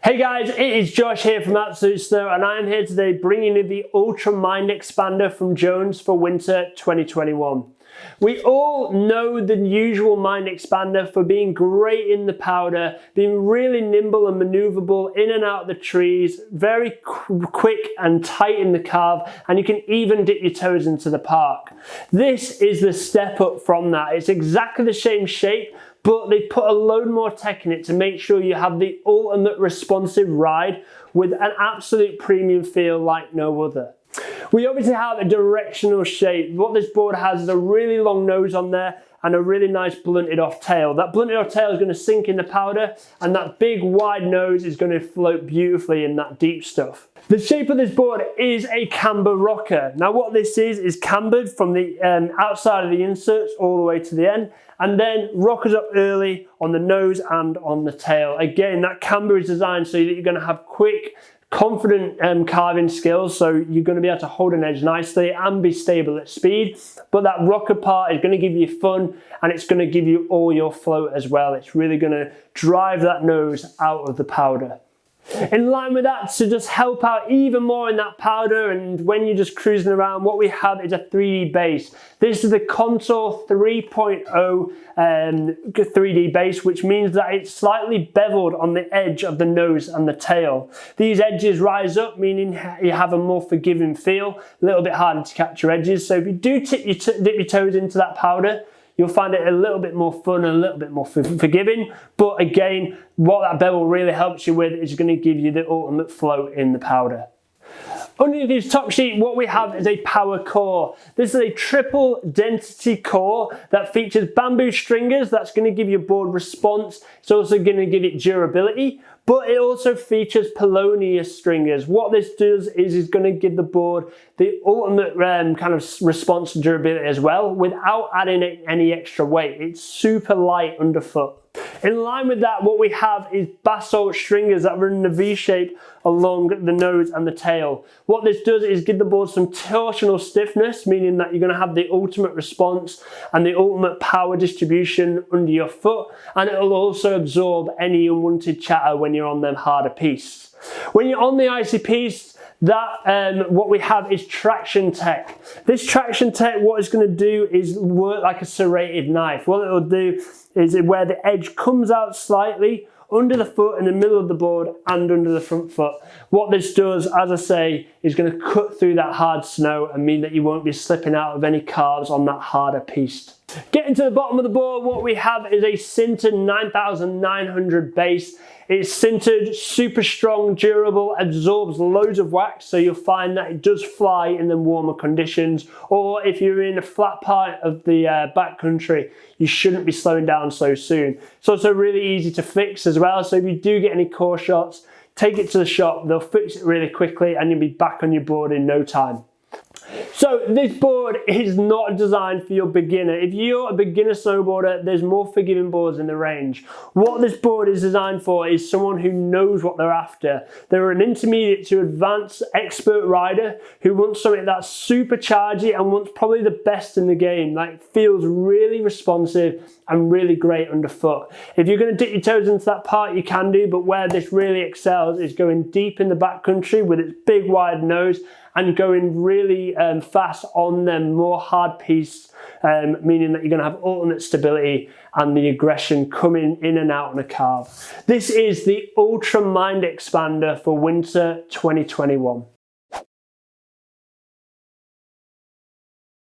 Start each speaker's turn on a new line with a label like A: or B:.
A: Hey guys, it is Josh here from Absolute Snow and I am here today bringing you the Ultra Mind Expander from Jones for winter 2021. We all know the usual Mind Expander for being great in the powder, being really nimble and maneuverable in and out of the trees, very quick and tight in the carve, and you can even dip your toes into the park. This is the step up from that. It's exactly the same shape, but they put a load more tech in it to make sure you have the ultimate responsive ride with an absolute premium feel like no other. We obviously have a directional shape. What this board has is a really long nose on there and a really nice blunted off tail. That blunted off tail is going to sink in the powder, and that big wide nose is going to float beautifully in that deep stuff. The shape of this board is a camber rocker. Now what this is cambered from the outside of the inserts all the way to the end, and then rockers up early on the nose and on the tail. Again, that camber is designed so that you're going to have quick, confident carving skills, so you're going to be able to hold an edge nicely and be stable at speed. But that rocker part is going to give you fun, and it's going to give you all your float as well. It's really going to drive that nose out of the powder. In line with that, to just help out even more in that powder and when you're just cruising around, what we have is a 3D base. This is the Contour 3.0 3D base, which means that it's slightly beveled on the edge of the nose and the tail. These edges rise up, meaning you have a more forgiving feel, a little bit harder to catch your edges. So if you do dip your toes into that powder, you'll find it a little bit more fun and a little bit more forgiving. But again, what that bevel really helps you with is going to give you the ultimate float in the powder. Underneath this top sheet, what we have is a power core. This is a triple density core that features bamboo stringers. That's going to give your board response. It's also going to give it durability, but it also features Polonius stringers. What this does is going to give the board the ultimate kind of response and durability as well, without adding any extra weight. It's super light underfoot. In line with that, what we have is basalt stringers that run in a V shape along the nose and the tail. What this does is give the board some torsional stiffness, meaning that you're going to have the ultimate response and the ultimate power distribution under your foot, and it will also absorb any unwanted chatter when you're on them harder pistes. When you're on the icy piste, what we have is traction tech. This traction tech, what it's going to do is work like a serrated knife. What it will do is where the edge comes out slightly under the foot, in the middle of the board and under the front foot. What this does, as I say, is going to cut through that hard snow and mean that you won't be slipping out of any carves on that harder piste. Getting to the bottom of the board, what we have is a sintered 9900 base. It's sintered, super strong, durable, absorbs loads of wax, so you'll find that it does fly in the warmer conditions, or if you're in a flat part of the backcountry, you shouldn't be slowing down so soon. It's also really easy to fix as well, so if you do get any core shots, take it to the shop, they'll fix it really quickly and you'll be back on your board in no time. So this board is not designed for your beginner. If you're a beginner snowboarder, there's more forgiving boards in the range. What this board is designed for is someone who knows what they're after. They're an intermediate to advanced expert rider who wants something that's super chargy and wants probably the best in the game, like feels really responsive and really great underfoot. If you're going to dip your toes into that part, you can do, but where this really excels is going deep in the backcountry with its big wide nose and going really fast on them more hard pistes, meaning that you're going to have ultimate stability and the aggression coming in and out on a carve. This is the Ultra Mind Expander for winter 2021.